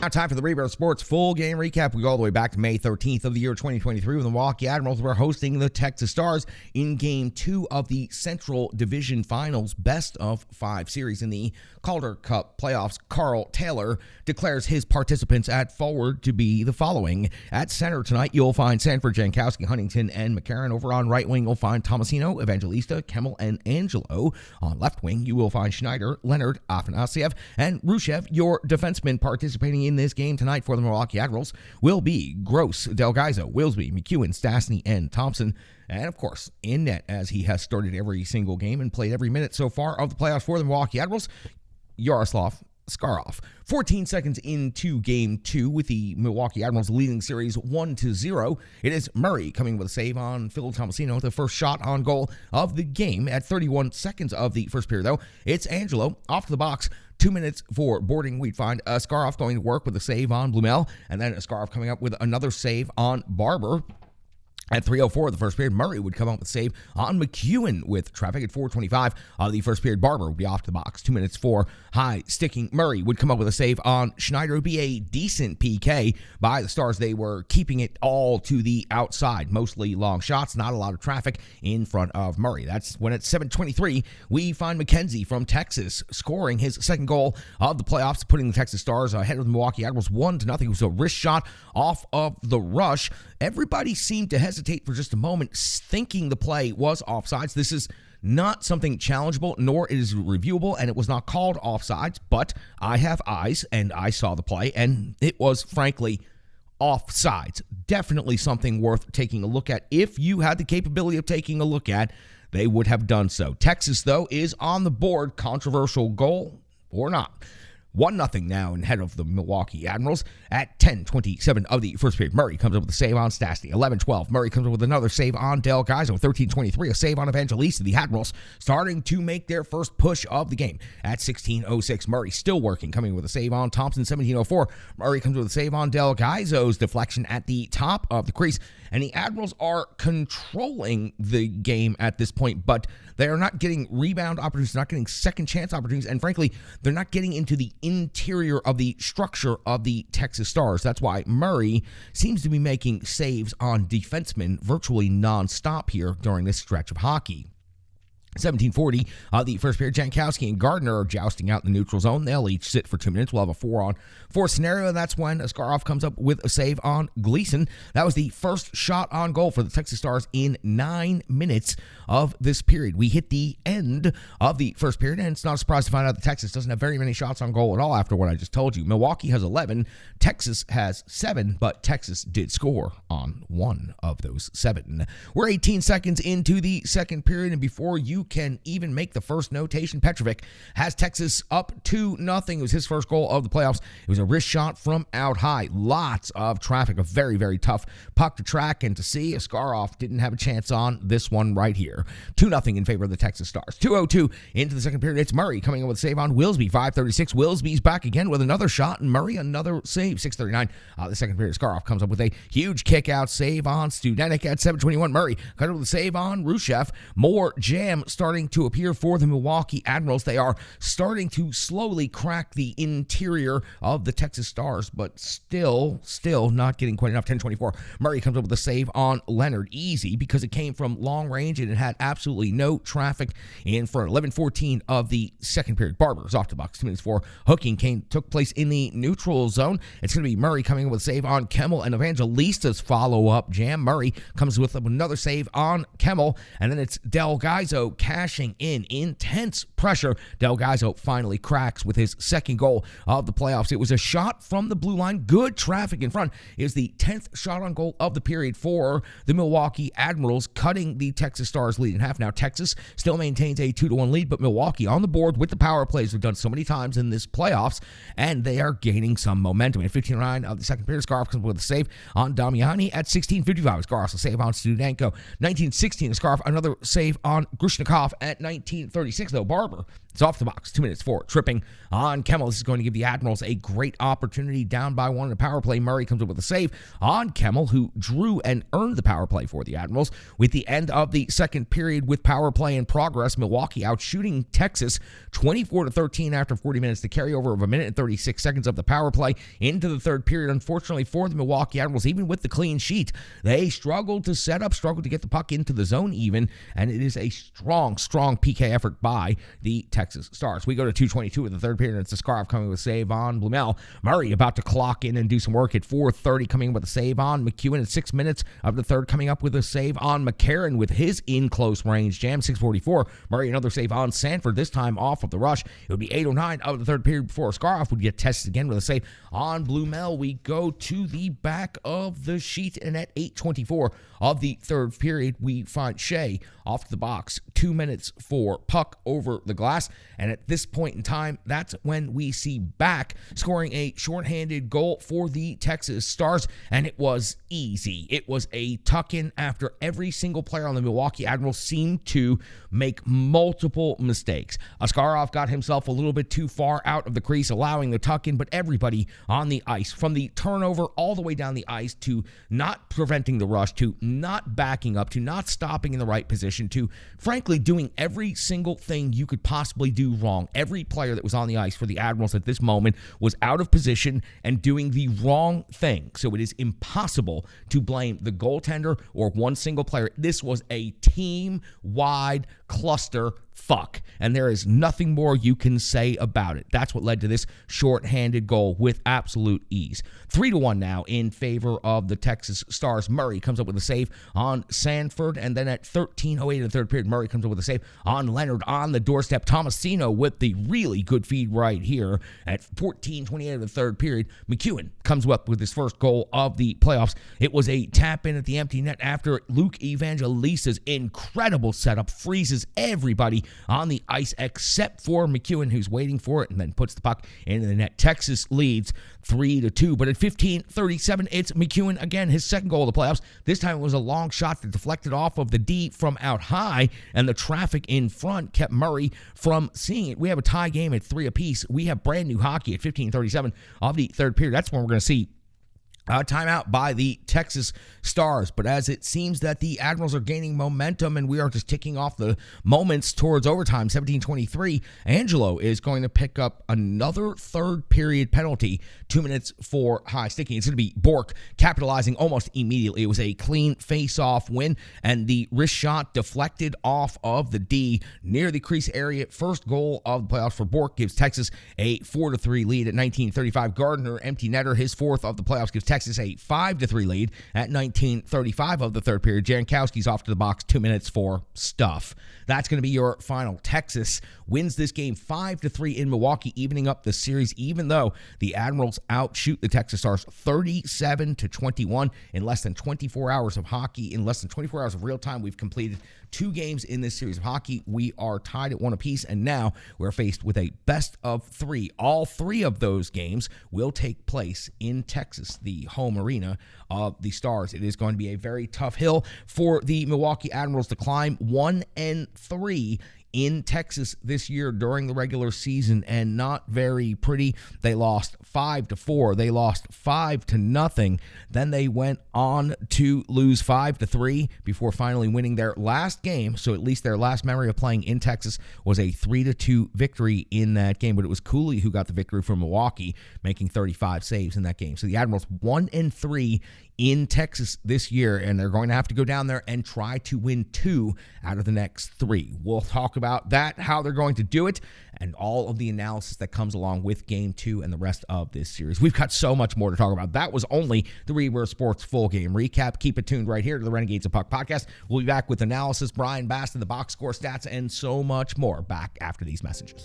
Now time for the Rebirth Sports full game recap. We go all the way back to May 13th of the year 2023 when the Milwaukee Admirals were hosting the Texas Stars in Game 2 of the Central Division Finals Best of 5 series in the Calder Cup playoffs. Carl Taylor declares his participants at forward to be the following. At center tonight, you'll find Sanford, Jankowski, Huntington, and McCarron. Over on right wing, you'll find Tomasino, Evangelista, Kemmel, and Angelo. On left wing, you will find Schneider, Leonard, Afanasiev, and Rushev. Your defensemen participating in this game tonight for the Milwaukee Admirals will be Gross, Delgaizo, Wilsby, McEwen, Stastny, and Thompson. And, of course, in net, as he has started every single game and played every minute so far of the playoffs for the Milwaukee Admirals, Yaroslav Skarov. 14 seconds into Game 2 with the Milwaukee Admirals leading series 1-0. It is Murray coming with a save on Phil Tomasino, the first shot on goal of the game. At 31 seconds of the first period, though, it's Angelo off the box. 2 minutes for boarding. We'd find Skarov going to work with a save on Blumel, and then Skarov coming up with another save on Barber. At 3:04 of the first period, Murray would come up with a save on McEwen with traffic. At 4:25 of the first period, Barber would be off the box. 2 minutes for high sticking. Murray would come up with a save on Schneider. It would be a decent PK by the Stars. They were keeping it all to the outside, mostly long shots, not a lot of traffic in front of Murray. That's when at 7:23, we find McKenzie from Texas scoring his second goal of the playoffs, putting the Texas Stars ahead of the Milwaukee Admirals 1-0. It was a wrist shot off of the rush. Everybody seemed to hesitate for just a moment, thinking the play was offsides. This is not something challengeable, nor is it reviewable, and it was not called offsides, but I have eyes, and I saw the play, and it was, frankly, offsides. Definitely something worth taking a look at. If you had the capability of taking a look at, they would have done so. Texas, though, is on the board. Controversial goal or not. 1-0 now ahead of the Milwaukee Admirals. At 10:27 of the first period, Murray comes up with a save on Stastny. 11:12, Murray comes up with another save on Delgaizo. 13:23, a save on Evangelista. The Admirals starting to make their first push of the game. At 16:06, Murray still working, coming with a save on Thompson. 17:04, Murray comes with a save on Delgaizo's deflection at the top of the crease. And the Admirals are controlling the game at this point, but they are not getting rebound opportunities, not getting second chance opportunities, and frankly, they're not getting into the interior of the structure of the Texas Stars. That's why Murray seems to be making saves on defensemen virtually nonstop here during this stretch of hockey. 17:40, the first period, Jankowski and Gardner are jousting out in the neutral zone. They'll each sit for 2 minutes. We'll have a 4-on-4 scenario. That's when Skarov comes up with a save on Gleason. That was the first shot on goal for the Texas Stars in 9 minutes of this period. We hit the end of the first period, and it's not a surprise to find out that Texas doesn't have very many shots on goal at all after what I just told you. Milwaukee has 11. Texas has 7, but Texas did score on 1 of those 7. We're 18 seconds into the second period, and before you can even make the first notation, Petrovic has Texas up 2-0. It was his first goal of the playoffs. It was a wrist shot from out high. Lots of traffic, a very, very tough puck to track and to see. Skarov didn't have a chance on this one right here. 2-0 in favor of the Texas Stars. 2:02 into the second period. It's Murray coming in with a save on Wilsby. 5:36. Wilsby's back again with another shot, and Murray another save. 6:39. The second period. Skarov comes up with a huge kick-out save on Studenik. At 7:21. Murray comes up with a save on Rushev. More jam starting to appear for the Milwaukee Admirals. They are starting to slowly crack the interior of the Texas Stars, but still not getting quite enough. 10:24. Murray comes up with a save on Leonard. Easy because it came from long range and it had absolutely no traffic in front. 11:14 of the second period. Barber is off the box. 2 minutes for hooking took place in the neutral zone. It's going to be Murray coming in with a save on Kemmel and Evangelista's follow-up jam. Murray comes with another save on Kemmel, and then it's Delgaizo cashing in. Intense pressure. Delgaizo finally cracks with his second goal of the playoffs. It was a shot from the blue line. Good traffic in front. It was the 10th shot on goal of the period for the Milwaukee Admirals, cutting the Texas Stars lead in half. Now Texas still maintains a 2-1 lead, but Milwaukee on the board with the power plays we've done so many times in this playoffs, and they are gaining some momentum. At 15:09 of the second period, Skarov comes with a save on Damiani. At 16:55, Skarov a save on Studenko. 19:16, Skarov another save on Grushnikov. At 19:36, though, Barber It's off the box, 2 minutes for tripping on Kemmel. This is going to give the Admirals a great opportunity down by one in the power play. Murray comes up with a save on Kemmel, who drew and earned the power play for the Admirals. With the end of the second period with power play in progress, Milwaukee out shooting Texas 24-13 after 40 minutes. The carryover of 1 minute and 36 seconds of the power play into the third period. Unfortunately for the Milwaukee Admirals, even with the clean sheet, they struggled to set up, struggled to get the puck into the zone even, and it is a strong PK effort by the Texas Stars. We go to 2:22 in the third period, and it's Askarov coming with a save on Blumel. Murray about to clock in and do some work at 4:30, coming in with a save on McEwen at 6 minutes of the third, coming up with a save on McCarron with his in-close range jam. 6:44, Murray another save on Sanford, this time off of the rush. It would be 8:09 of the third period before Askarov would get tested again with a save on Blumel. We go to the back of the sheet, and at 8:24 of the third period, we find Shea off the box. 2 minutes for puck over the glass. And at this point in time, that's when we see Back scoring a shorthanded goal for the Texas Stars. And it was easy. It was a tuck-in after every single player on the Milwaukee Admirals seemed to make multiple mistakes. Askarov got himself a little bit too far out of the crease, allowing the tuck-in, but everybody on the ice, from the turnover all the way down the ice, to not preventing the rush, to not backing up, to not stopping in the right position, to frankly doing every single thing you could possibly do wrong. Every player that was on the ice for the Admirals at this moment was out of position and doing the wrong thing. So it is impossible to blame the goaltender or one single player. This was a team-wide cluster fuck, and there is nothing more you can say about it. That's what led to this shorthanded goal with absolute ease. 3-1 now in favor of the Texas Stars. Murray comes up with a save on Sanford, and then at 13:08 in the third period, Murray comes up with a save on Leonard on the doorstep. Tomasino with the really good feed right here at 14:28 of the third period. McEwen comes up with his first goal of the playoffs. It was a tap in at the empty net after Luke Evangelista's incredible setup freezes everybody on the ice except for McEwen, who's waiting for it and then puts the puck into the net. Texas leads 3-2, but at 15:37, it's McEwen again, his second goal of the playoffs. This time it was a long shot that deflected off of the D from out high, and the traffic in front kept Murray from seeing it. We have a tie game at 3 apiece. We have brand new hockey at 15:37 of the third period. That's when we're going to see timeout by the Texas Stars. But as it seems that the Admirals are gaining momentum and we are just ticking off the moments towards overtime, 17:23, Angelo is going to pick up another third period penalty, 2 minutes for high sticking. It's going to be Bork capitalizing almost immediately. It was a clean face-off win, and the wrist shot deflected off of the D near the crease area. First goal of the playoffs for Bork gives Texas a 4-3 lead at 19:35. Gardner, empty netter, his fourth of the playoffs, gives Texas a 5-3 lead at 19:35 of the third period. Jankowski's off to the box, 2 minutes for stuff. That's going to be your final. Texas wins this game 5-3 in Milwaukee, evening up the series, even though the Admirals outshoot the Texas Stars 37-21 in less than 24 hours of hockey. In less than 24 hours of real time, we've completed 2 games in this series of hockey. We are tied at 1 apiece, and now we're faced with a best of 3. All 3 of those games will take place in Texas, the home arena of the Stars. It is going to be a very tough hill for the Milwaukee Admirals to climb. 1-3 in Texas this year during the regular season, and not very pretty. They lost 5-4. They lost 5-0. Then they went on to lose 5-3 before finally winning their last game. So at least their last memory of playing in Texas was a 3-2 victory in that game. But it was Cooley who got the victory for Milwaukee, making 35 saves in that game. So the Admirals 1-3 in Texas this year, and they're going to have to go down there and try to win 2 out of the next 3. We'll talk about that, how they're going to do it, and all of the analysis that comes along with Game 2 and the rest of this series. We've got so much more to talk about. That was only the Reverse Sports full game recap. Keep it tuned right here to the Renegades of Puck podcast. We'll be back with analysis, Brian Bass, and the box score stats, and so much more back after these messages.